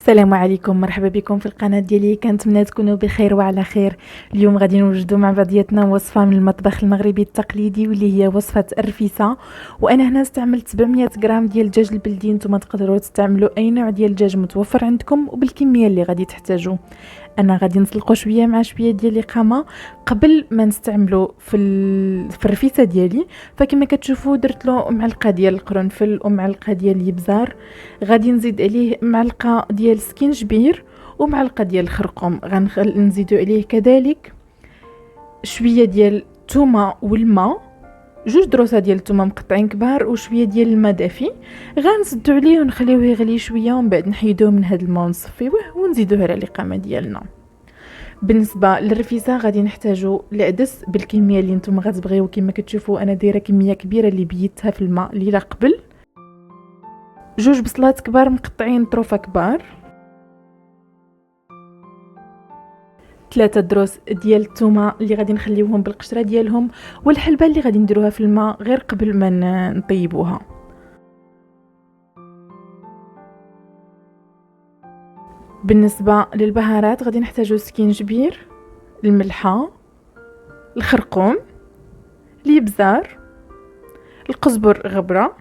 السلام عليكم، مرحبا بكم في القناه ديالي. كنتمنى تكونوا بخير وعلى خير. اليوم غادي نوجدوا مع بعضياتنا وصفه من المطبخ المغربي التقليدي واللي هي وصفه الرفيسه. وانا هنا استعملت 700 غرام ديال الدجاج البلدي. نتوما تقدروا تستعملوا اي نوع ديال الدجاج متوفر عندكم وبالكميه اللي غادي تحتاجوا. انا غادي نسلقوا شويه مع شويه ديال الاقامه قبل ما نستعملوا في الرفيسه ديالي. فكما كتشوفوا درت له معلقه ديال القرنفل ومعلقه ديال الابزار، غادي نزيد عليه معلقه ديال سكينجبير ومعلقه ديال الخرقوم. غنزيدوا عليه كذلك شويه ديال الثومه والماء، 2 دروسه ديال الثومه مقطعين كبار وشويه ديال الماء دافي. غنسدوا عليه ونخليوه يغلي شويه ومن بعد نحيدوه من هذا الماء ونصفيوه ونزيدوه على الاقامه ديالنا. بالنسبه للرفيسه غادي نحتاجوا العدس بالكميه اللي نتوما غتبغيو. كما كتشوفوا انا دايره كميه كبيره اللي بيتها في الماء ليله قبل. 2 بصلات كبار مقطعين طروفه كبار، 3 دروس ديال الثومه اللي غادي نخليوهم بالقشره ديالهم، والحلبه اللي غادي نديروها في الماء غير قبل ما نطيبوها. بالنسبه للبهارات غادي نحتاجو سكينجبير، الملحه، الخرقوم، الابزار، القزبر غبره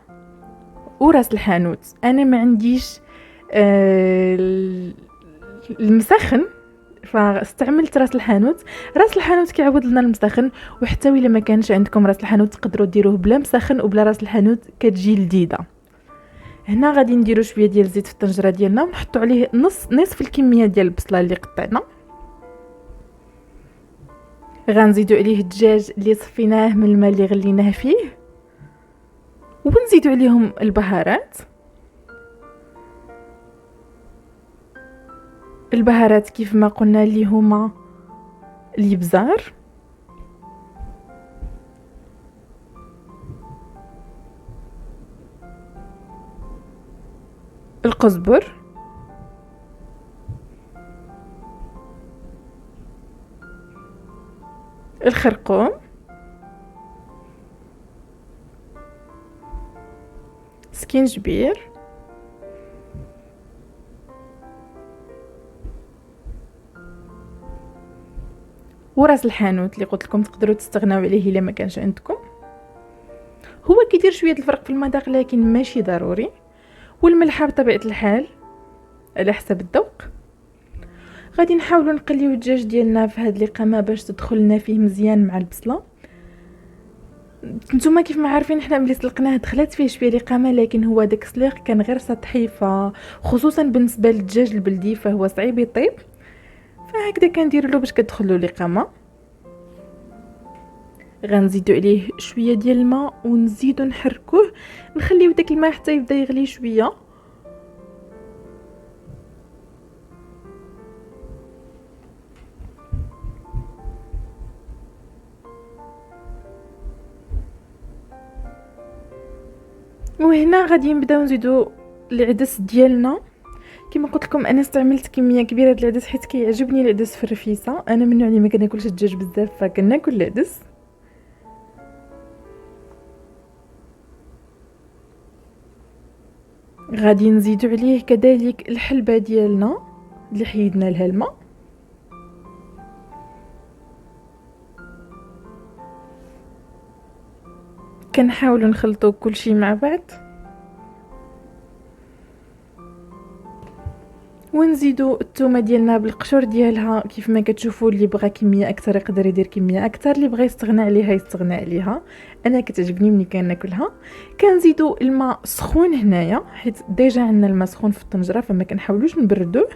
وراس الحانوت. انا ما عنديش المسخن فاستعملت راس الحانوت. راس الحانوت كيعوض لنا المسخن، وحتى الا ما كانش عندكم راس الحانوت تقدروا ديروه بلا مسخن وبلا راس الحانوت، كتجي لذيذه. هنا غادي نديرو شويه ديال الزيت في الطنجره ديالنا ونحطوا عليه نصف الكميه ديال البصله اللي قطعنا. غنزيدو عليه الدجاج اللي صفيناه من الماء اللي غليناه فيه، ونزيدو عليهم البهارات كيف ما قلنا اللي هما الابزار، القزبر، الخرقوم، سكينجبير، وراس الحانوت اللي قلت لكم تقدروا تستغناو عليه الا ما كانش عندكم. هو كيدير شويه الفرق في المذاق لكن ماشي ضروري. والملح بطبيعه الحال على حسب الذوق. غادي نحاولوا نقليو الدجاج ديالنا في هذه الاقامه باش تدخل لنا فيه مزيان مع البصله. نتوما كيف ما عارفين حنا ملي سلقناه دخلت فيه شويه الاقامه، لكن هو داك السليق كان غير سطحي، فخصوصا بالنسبه للدجاج البلدي فهو صعيب يطيب. فهكذا كندير له باش كتدخلوا الاقامه. غنزيدوا عليه شويه ديال الماء ونزيدوا نحركوه، نخليو داك الماء حتى يبدا يغلي شويه. وهنا غادي نبداو نزيدو العدس ديالنا. كما قلت لكم انا استعملت كميه كبيره ديال العدس حيت كيعجبني العدس في الرفيسه. انا من النوع اللي ما كناكلش الدجاج بزاف فكناكل العدس. غادي نزيدو عليه كذلك الحلبه ديالنا اللي حيدنا لها الماء. كنحاولوا نخلطوا كل شيء مع بعض ونزيدوا الثومه ديالنا بالقشور ديالها. كيف ما كتشوفوا اللي بغى كميه اكثر يقدر يدير كميه اكثر، اللي بغى يستغنى عليها يستغنى عليها. انا كتعجبني ملي كناكلها. كنزيدوا الماء سخون هنايا حيت ديجا عندنا الماء سخون في الطنجره فما كنحاولوش نبردوه.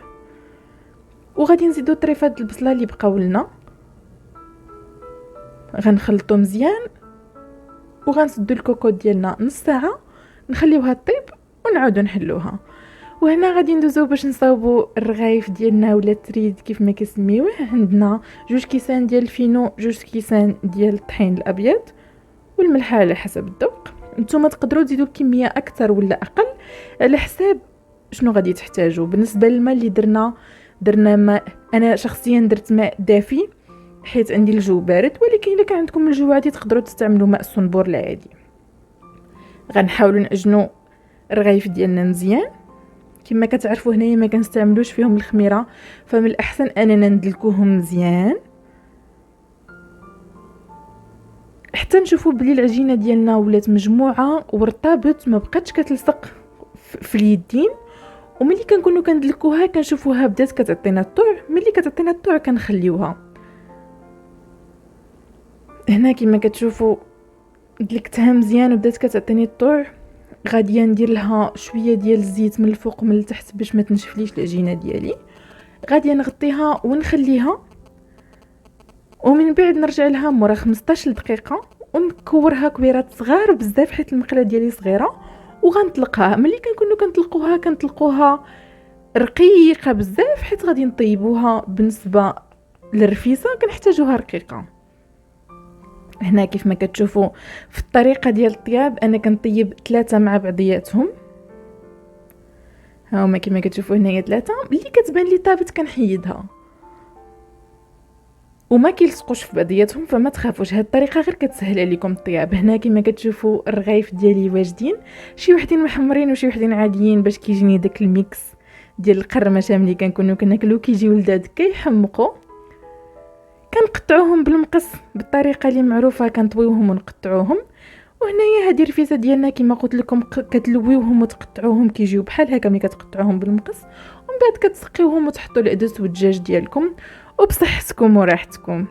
وغادي نزيدوا طريفات البصله اللي بقاو لنا، غنخلطو مزيان وغنسدوا الكوكوط ديالنا نص ساعه نخليوها طيب ونعاودوا نحلوها. وهنا غادي ندوزو باش نصاوبوا الرغايف ديالنا ولا التريد كيف ما كيسميوه. عندنا 2 كيسان ديال الفينو، 2 كيسان ديال الطحين الابيض، والملح على حسب الذوق. نتوما تقدروا تزيدوا الكميه اكثر ولا اقل على حساب شنو غادي تحتاجوا. بالنسبه للماء اللي درنا ماء، انا شخصيا درت ماء دافي حيت عندي الجو بارد، ولكن الا كان عندكم الجو عادي تقدروا تستعملوا ماء الصنبور العادي. غنحاولوا نعجنوا الرغايف ديالنا مزيان كما كتعرفوا هنايا ما كنستعملوش فيهم الخميره، فمن الاحسن اننا ندلكوهم مزيان حتى نشوفوا بلي العجينه ديالنا ولات مجموعه وارتبط، ما بقاتش كتلصق في اليدين. وملي كنكونوا كندلكوها كنشوفوها بدات كتعطينا الطوع، ملي كتعطينا الطوع كنخليوها. هنا كما كتشوفوا دلكتها مزيان وبدات كتعطيني الطوع، غاديه ندير لها شويه ديال الزيت من الفوق ومن التحت باش ما تنشفليش العجينه ديالي. غاديه نغطيها ونخليها، ومن بعد نرجع لها مورا 15 دقيقه ونكورها كويرات صغار بزاف حيت المقله ديالي صغيره، وغنطلقها. ملي كنطلقوها كنطلقوها رقيقه بزاف حيت غادي نطيبوها. بالنسبه للرفيسه كنحتاجوها رقيقه. هنا كيف ما كتشوفوا في الطريقه ديال الطياب انا كنطيب 3 مع بعضياتهم. ها هما كما كتشوفوا هنايا 3 ملي كتبان لي طابت كنحيدها وما كيلصقوش في بعضياتهم، فما تخافوش، هاد الطريقه غير كتسهل عليكم الطياب. هنا كما كتشوفوا الرغايف ديالي واجدين، شي وحدين محمرين وشي وحدين عاديين باش كيجيني داك الميكس ديال القرمشه ملي كنكونوا كناكلو كيجيو لذاذ كيحمقوا. كنقطعوهم بالمقص بالطريقه اللي معروفه، كنطويوهم ونقطعوهم. وهنايا هذه الرفيسه ديالنا كما قلت لكم كتلويوهم وتقطعوهم كيجيو بحال هكا ملي كتقطعوهم بالمقص، ومن بعد كتسقيوهم وتحطوا العدس والدجاج ديالكم وبصحتكم وراحتكم.